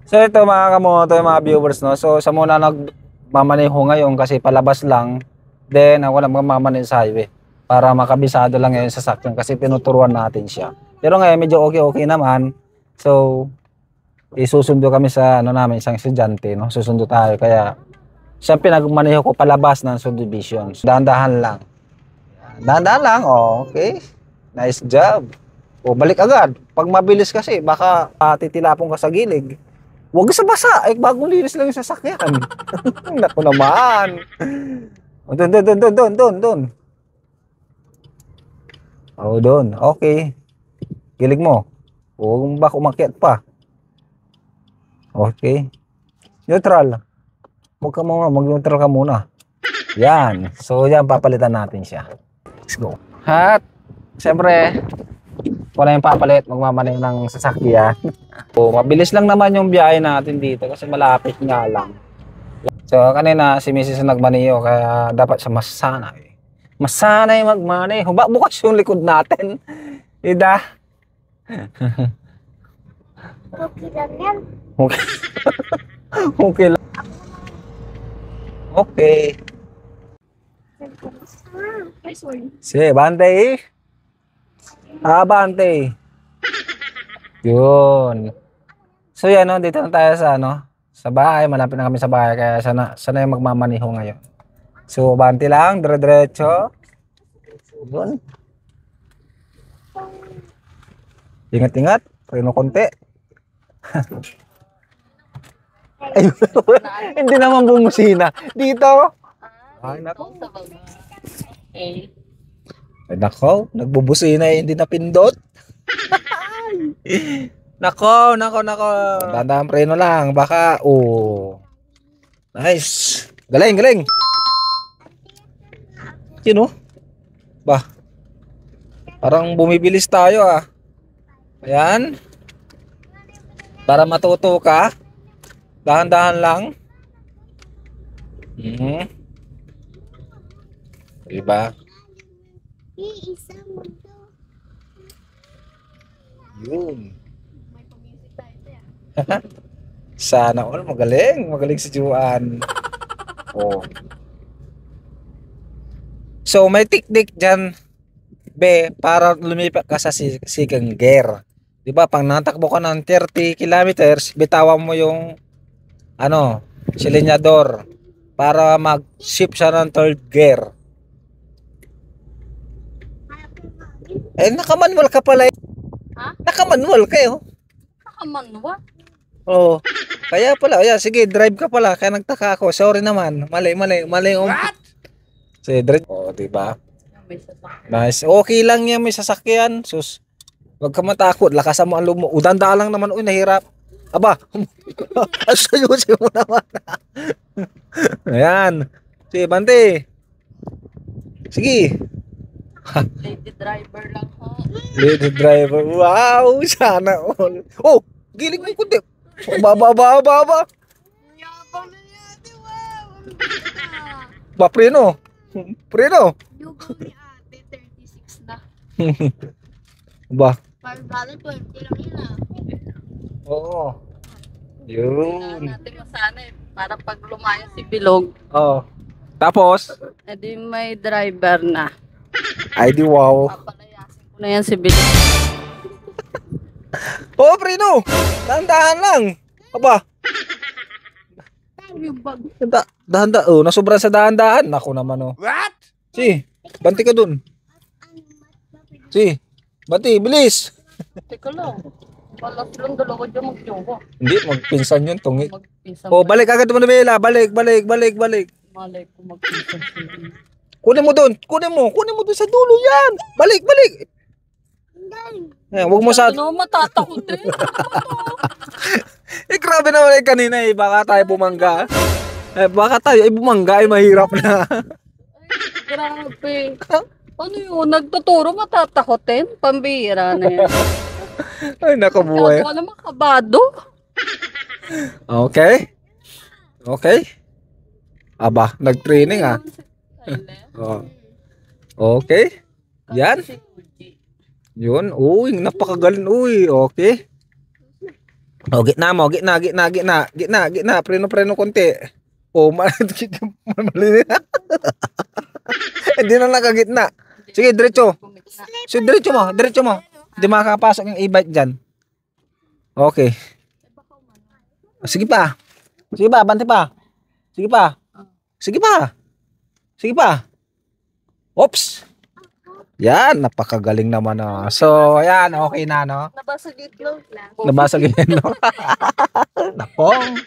So ito mga kamoto, yung mga viewers, no. So sa muna nagmamaneho ngayon kasi palabas lang. Then ako lang magmamaneho sa highway para makabisado lang ngayon sa sasakyan kasi tinuturuan natin siya. Pero ngayon medyo okay naman. So isusundo kami sa ano namin isang estudyante, no. Susundo tayo kaya siya pinagmaneho ko palabas ng subdivision. So, dahan-dahan lang. Dahan-dahan lang. Oh, okay. Nice job. O balik agad. Pag mabilis kasi baka titilapon ka sa gilid. Huwag sa basa, eh bagong linis lang yung sasakyan. Naku naman. O, doon. O, doon. Okay. Gilig mo. Huwag mo ba umakyat pa. Okay. Neutral. Huwag ka muna, mag-neutral ka muna. Yan. So, yan, papalitan natin siya. Let's go. At, siyempre, wala yung papalit, magmamaneho ng sasakyan. So, mabilis lang naman yung biyahe natin dito kasi malapit nga lang. So, kanina si Mrs. nagmaneho kaya dapat siya masanay. Masanay magmaneho. Bukas yung likod natin. Ida. Okay lang yan. Okay. Okay lang. Okay. Ay, sorry. Sige, bante. Bante. Yun. So yan, no, dito na tayo sa ano, sa bahay, malapit na kami sa bahay kaya sana yung magmamaneho ngayon. So bante lang, dire-diretso. Yun. Ingat-ingat, preno konti. Ay, hindi naman bumusina. Dito. Ay, nako. Okay. Ay, nako, nagbubusina hindi napindot. Nako. Dandang preno lang, baka, Nice. Galing. Sino? Bah. Parang bumibilis tayo ah. Ayan. Para matuto ka. Dahan-dahan lang. Diba? Iisa mo to. Yun. May pamusik tayo ya. Sana all magaling si Juan. Oh. So may tiktik diyan, be, para lumipat ka sa second gear. 'Di ba? Pag natakbo ka ng 30 kilometers, bitawan mo yung ano, silinyador para mag-shift siya ng third gear. Eh naka-manual ka pala. Ha? Naka-manual kayo. Nakamanwa? Oh. Kaya pala, ayan, sige, drive ka pala. Kaya nagtaka ako. Sorry naman. Mali yung sige, drive. Oh, di ba? May sasakyan. Nice. Okay lang yan, may sasakyan. Sus. Huwag ka matakot. Lakasan mo ang loob mo. Udanda lang naman. Uy, nahirap. Aba. Asayusin mo naman. Ayan. Sige, bante. Sige. Lady driver lang ho. Lady driver. Wow, sana all. Oh, gilig mo yung kundi. Baba. Yabang na yan, di ba? Ba, preno. Yugaw ni ate, 36 na. Ba. $5, 20 lang yun ah. Oo. Kailangan Yun. natin masanay para pag lumaya si Bilog, Oh. Tapos, edi may driver na. ay di wow. Papalayasin ko na yan si Bilog. Oh, preno. Dahan-dahan lang. Aba. Yung bag. Dahan-dahan. Oh, nasobra sa dahan-dahan. Naku naman oh. What? Si, banti ka dun. Si, banti, bilis. Teka lang. Balas lang dalawa dyan mag-jowa. Hindi, magpinsan yun, tungi. Magpinsan. Oh, balik agad mo na, Bella. Balik. Malay ko magpinsan sila. Kunin mo dun sa dulo yan. Balik. Eh, wag mo sa... Ano, matatakot eh. Eh, grabe naman eh kanina eh. Baka tayo bumangga. Bumangga eh, mahirap na. Ay, grabe. Ano yun? Nagtuturo matatakotin? Pambira na yan. Ay, nakabuhay. Kaya naman kabado. Okay. Aba, nag-training ah. Oh. Okay. Yan. Yun. Uy, napakagaling. Uy, okay. O, gitna mo, gitna. Preno konti. O, mali na. Hindi na nakagitna. Sige, diretso. So, diretso mo. Hindi makakapasok yung e-bike dyan. Okay. Sige pa, bante pa. Sige pa. Oops. Yan, napakagaling naman. So, ayan, okay na, no? Nabasag yung clothes lang. Nabasag yun, no? Napong.